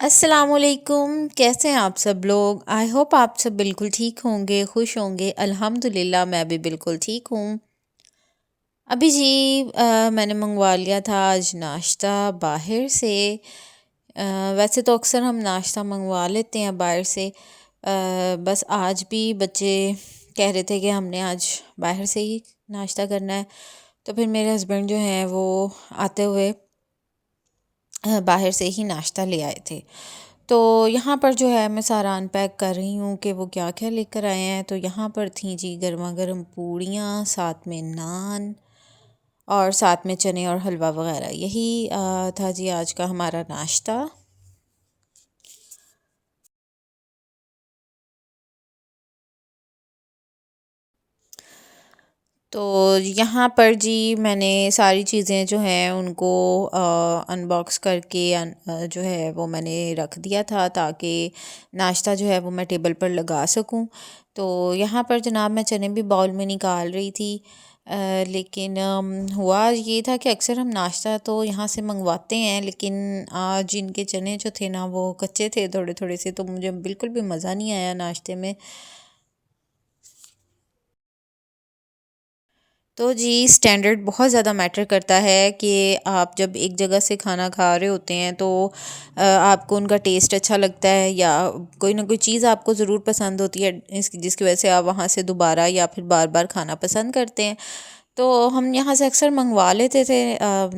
अस्सलामुअलैकुम। कैसे हैं आप सब लोग? आई होप आप सब बिल्कुल ठीक होंगे, खुश होंगे। अल्हम्दुलिल्लाह मैं भी बिल्कुल ठीक हूँ। अभी जी मैंने मंगवा लिया था आज नाश्ता बाहर से। वैसे तो अक्सर हम नाश्ता मंगवा लेते हैं बाहर से। बस आज भी बच्चे कह रहे थे कि हमने आज बाहर से ही नाश्ता करना है। तो फिर मेरे हस्बैंड जो हैं वो आते हुए बाहर से ही नाश्ता ले आए थे। तो यहाँ पर जो है मैं सारा अनपैक कर रही हूँ कि वो क्या क्या लेकर आए हैं। तो यहाँ पर थी जी गर्मा गर्म पूड़ियाँ, साथ में नान और साथ में चने और हलवा वगैरह। यही था जी आज का हमारा नाश्ता। तो यहाँ पर जी मैंने सारी चीज़ें जो हैं उनको अनबॉक्स करके जो है वो मैंने रख दिया था ताकि नाश्ता जो है वो मैं टेबल पर लगा सकूं। तो यहाँ पर जनाब मैं चने भी बाउल में निकाल रही थी। लेकिन हुआ ये था कि अक्सर हम नाश्ता तो यहाँ से मंगवाते हैं, लेकिन आज इनके चने जो थे ना वो कच्चे थे थोड़े थोड़े से, तो मुझे बिल्कुल भी मज़ा नहीं आया नाश्ते में। तो जी स्टैंडर्ड बहुत ज़्यादा मैटर करता है कि आप जब एक जगह से खाना खा रहे होते हैं तो आपको उनका टेस्ट अच्छा लगता है या कोई ना कोई चीज़ आपको ज़रूर पसंद होती है इसकी जिसकी वजह से आप वहाँ से दोबारा या फिर बार बार खाना पसंद करते हैं। तो हम यहाँ से अक्सर मंगवा लेते थे,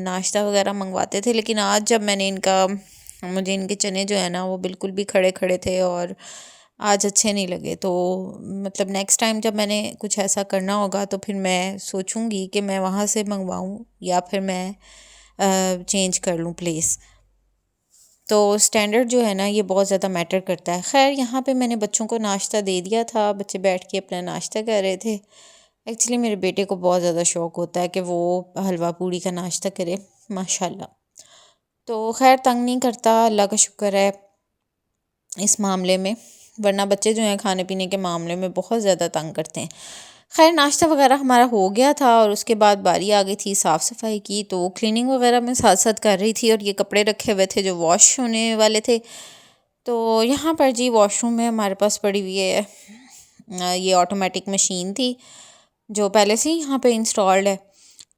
नाश्ता वगैरह मंगवाते थे, लेकिन आज जब मैंने इनका मुझे इनके चने जो है ना वो बिल्कुल भी खड़े खड़े थे और आज अच्छे नहीं लगे। तो मतलब नेक्स्ट टाइम जब मैंने कुछ ऐसा करना होगा तो फिर मैं सोचूंगी कि मैं वहाँ से मंगवाऊँ या फिर मैं चेंज कर लूँ प्लेस। तो स्टैंडर्ड जो है ना ये बहुत ज़्यादा मैटर करता है। खैर यहाँ पे मैंने बच्चों को नाश्ता दे दिया था, बच्चे बैठ के अपना नाश्ता कर रहे थे। एक्चुअली मेरे बेटे को बहुत ज़्यादा शौक़ होता है कि वो हलवा पूड़ी का नाश्ता करे, माशाल्लाह। तो खैर तंग नहीं करता, अल्लाह का शुक्र है इस मामले में, वरना बच्चे जो हैं खाने पीने के मामले में बहुत ज़्यादा तंग करते हैं। खैर नाश्ता वगैरह हमारा हो गया था और उसके बाद बारी आ गई थी साफ़ सफाई की। तो क्लीनिंग वगैरह मैं साथ साथ कर रही थी और ये कपड़े रखे हुए थे जो वॉश होने वाले थे। तो यहाँ पर जी वॉशरूम में हमारे पास पड़ी हुई है ये ऑटोमेटिक मशीन थी जो पहले से ही यहाँ पे इंस्टॉल्ड है।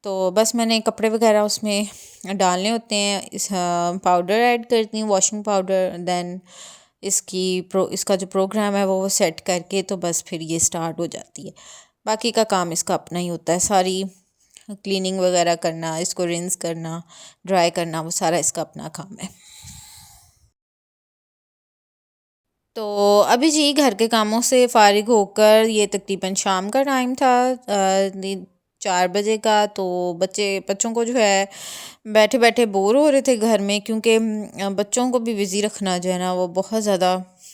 तो बस मैंने कपड़े वगैरह उसमें डालने होते हैं, इस पाउडर ऐड करती हूँ, वॉशिंग पाउडर। देन इसका जो प्रोग्राम है वो सेट करके तो बस फिर ये स्टार्ट हो जाती है। बाकी का काम इसका अपना ही होता है, सारी क्लीनिंग वगैरह करना, इसको रिंस करना, ड्राई करना, वो सारा इसका अपना काम है। तो अभी जी घर के कामों से फ़ारिग होकर ये तकरीबन शाम का टाइम था, 4 बजे का। तो बच्चों को जो है बैठे बैठे बोर हो रहे थे घर में, क्योंकि बच्चों को भी बिज़ी रखना जो है ना वो बहुत ज़्यादा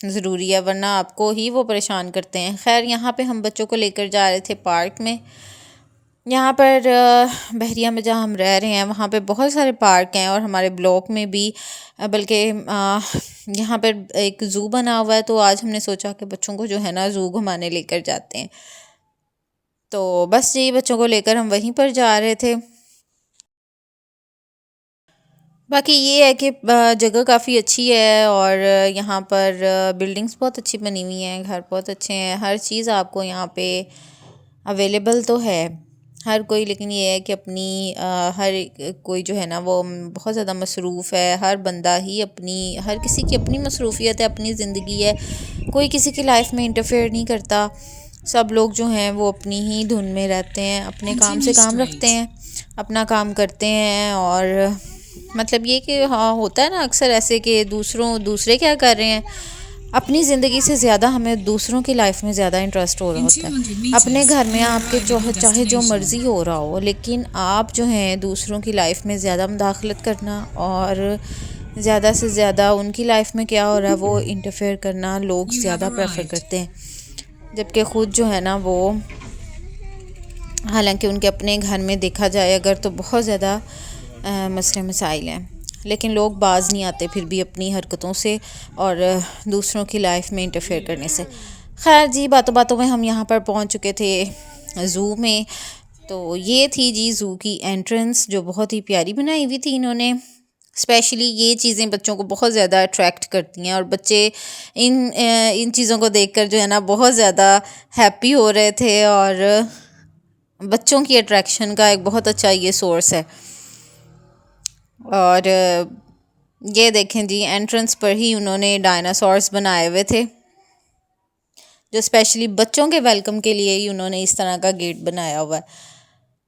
ज़रूरी है, वरना आपको ही वो परेशान करते हैं। खैर यहाँ पे हम बच्चों को लेकर जा रहे थे पार्क में। यहाँ पर बहरिया में जहाँ हम रह रहे हैं वहाँ पे बहुत सारे पार्क हैं और हमारे ब्लॉक में भी, बल्कि यहाँ पर एक ज़ू बना हुआ है। तो आज हमने सोचा कि बच्चों को जो है ना ज़ू घुमाने लेकर जाते हैं। तो बस जी बच्चों को लेकर हम वहीं पर जा रहे थे। बाकी ये है कि जगह काफ़ी अच्छी है और यहाँ पर बिल्डिंग्स बहुत अच्छी बनी हुई हैं, घर बहुत अच्छे हैं, हर चीज़ आपको यहाँ पे अवेलेबल तो है हर कोई। लेकिन ये है कि अपनी कोई जो है ना वो बहुत ज़्यादा मसरूफ़ है, हर बंदा ही हर किसी की अपनी मसरूफियत है, अपनी ज़िंदगी है, कोई किसी की लाइफ में इंटरफेयर नहीं करता। सब लोग जो हैं वो अपनी ही धुन में रहते हैं, अपने काम से काम रखते हैं, अपना काम करते हैं। और मतलब ये कि हाँ होता है ना अक्सर ऐसे कि दूसरे क्या कर रहे हैं, अपनी ज़िंदगी से ज़्यादा हमें दूसरों की लाइफ में ज़्यादा इंटरेस्ट हो रहा होता है। अपने घर में आपके जो चाहे जो मर्ज़ी हो रहा हो, लेकिन आप जो हैं दूसरों की लाइफ में ज़्यादा मुदाखलत करना और ज़्यादा से ज़्यादा उनकी लाइफ में क्या हो रहा है वो इंटरफेयर करना लोग ज़्यादा प्रेफर करते हैं। जबकि ख़ुद जो है ना वो, हालांकि उनके अपने घर में देखा जाए अगर तो बहुत ज़्यादा मसले मसाइल हैं, लेकिन लोग बाज नहीं आते फिर भी अपनी हरकतों से और दूसरों की लाइफ में इंटरफेयर करने से। खैर जी बातों बातों में हम यहाँ पर पहुँच चुके थे ज़ू में। तो ये थी जी ज़ू की एंट्रेंस जो बहुत ही प्यारी बनाई हुई थी इन्होंने। स्पेशली ये चीज़ें बच्चों को बहुत ज़्यादा अट्रैक्ट करती हैं और बच्चे इन चीज़ों को देखकर जो है ना बहुत ज़्यादा हैप्पी हो रहे थे। और बच्चों की अट्रैक्शन का एक बहुत अच्छा ये सोर्स है। और ये देखें जी, एंट्रेंस पर ही उन्होंने डायनासोर्स बनाए हुए थे, जो स्पेशली बच्चों के वेलकम के लिए ही उन्होंने इस तरह का गेट बनाया हुआ है।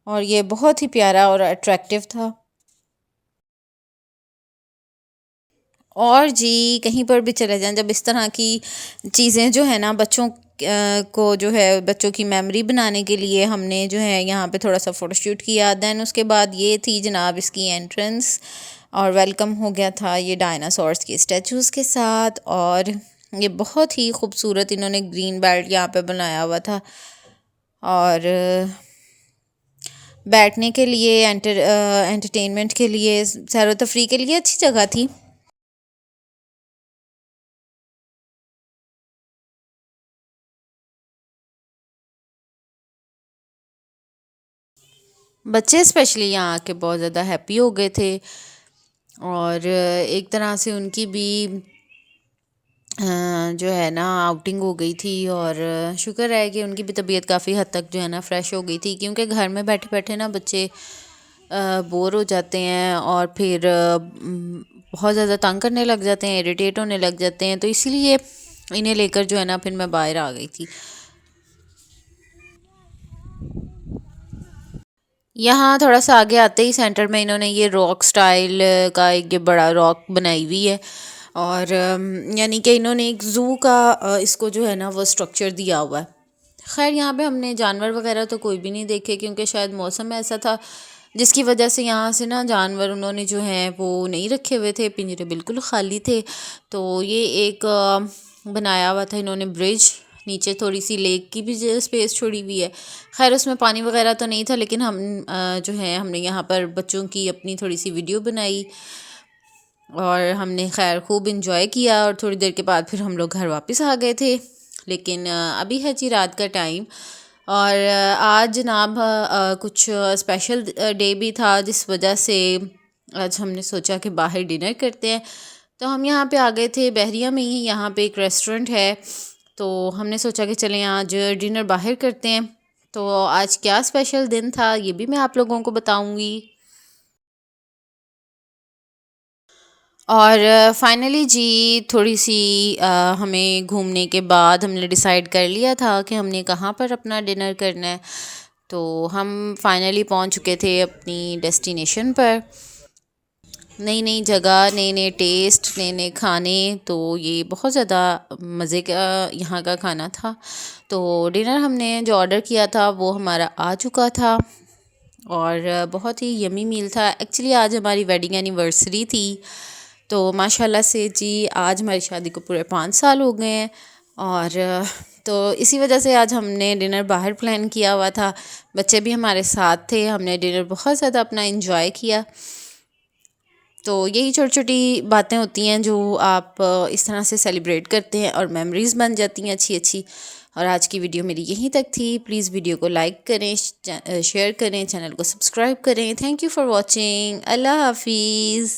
और ये बहुत ही प्यारा और अट्रैक्टिव था। और जी कहीं पर भी चले जाएं, जब इस तरह की चीज़ें जो है ना बच्चों को जो है बच्चों की मेमोरी बनाने के लिए हमने जो है यहाँ पे थोड़ा सा फ़ोटोशूट किया। दैन उसके बाद ये थी जनाब इसकी एंट्रेंस, और वेलकम हो गया था ये डायनासोर्स के स्टैचूज़ के साथ। और ये बहुत ही खूबसूरत इन्होंने ग्रीन बेल्ट यहाँ पे बनाया हुआ था। और बैठने के लिए एंटरटेनमेंट के लिए, सैर व तफरी के लिए अच्छी जगह थी। बच्चे स्पेशली यहाँ आके बहुत ज़्यादा हैप्पी हो गए थे। और एक तरह से उनकी भी जो है ना आउटिंग हो गई थी। और शुक्र है कि उनकी भी तबीयत काफ़ी हद तक जो है ना फ्रेश हो गई थी, क्योंकि घर में बैठे बैठे ना बच्चे बोर हो जाते हैं और फिर बहुत ज़्यादा तंग करने लग जाते हैं, इरिटेट होने लग जाते हैं। तो इसीलिए इन्हें लेकर जो है ना फिर मैं बाहर आ गई थी। यहाँ थोड़ा सा आगे आते ही सेंटर में इन्होंने ये रॉक स्टाइल का एक ये बड़ा रॉक बनाई हुई है। और यानी कि इन्होंने एक ज़ू का इसको जो है ना वो स्ट्रक्चर दिया हुआ है। खैर यहाँ पे हमने जानवर वगैरह तो कोई भी नहीं देखे, क्योंकि शायद मौसम ऐसा था जिसकी वजह से यहाँ से ना जानवर उन्होंने जो हैं वो नहीं रखे हुए थे, पिंजरे बिल्कुल खाली थे। तो ये एक बनाया हुआ था इन्होंने ब्रिज, नीचे थोड़ी सी लेक की भी स्पेस छोड़ी हुई है। खैर उसमें पानी वगैरह तो नहीं था, लेकिन हम जो है हमने यहाँ पर बच्चों की अपनी थोड़ी सी वीडियो बनाई और हमने खैर खूब इंजॉय किया। और थोड़ी देर के बाद फिर हम लोग घर वापस आ गए थे। लेकिन अभी है जी रात का टाइम, और आज जनाब कुछ स्पेशल डे भी था, जिस वजह से आज हमने सोचा कि बाहर डिनर करते हैं। तो हम यहाँ पे आ गए थे बहरिया में ही, यहाँ पे एक रेस्टोरेंट है। तो हमने सोचा कि चलें आज डिनर बाहर करते हैं। तो आज क्या स्पेशल दिन था ये भी मैं आप लोगों को बताऊंगी। और फाइनली जी थोड़ी सी हमें घूमने के बाद हमने डिसाइड कर लिया था कि हमने कहाँ पर अपना डिनर करना है। तो हम फाइनली पहुँच चुके थे अपनी डेस्टिनेशन पर। नई नई जगह, नए नए टेस्ट, नए नए खाने। तो ये बहुत ज़्यादा मज़े का यहाँ का खाना था। तो डिनर हमने जो ऑर्डर किया था वो हमारा आ चुका था, और बहुत ही यमी मील था। एक्चुअली आज हमारी वेडिंग एनिवर्सरी थी। तो माशाल्लाह से जी आज हमारी शादी को पूरे 5 साल हो गए हैं। और तो इसी वजह से आज हमने डिनर बाहर प्लान किया हुआ था। बच्चे भी हमारे साथ थे, हमने डिनर बहुत ज़्यादा अपना इंजॉय किया। तो यही छोटी छोटी बातें होती हैं जो आप इस तरह से सेलिब्रेट करते हैं और मेमोरीज़ बन जाती हैं अच्छी अच्छी। और आज की वीडियो मेरी यहीं तक थी। प्लीज़ वीडियो को लाइक करें, शेयर करें, चैनल को सब्सक्राइब करें। Thank you for watching. अल्लाह हाफिज़।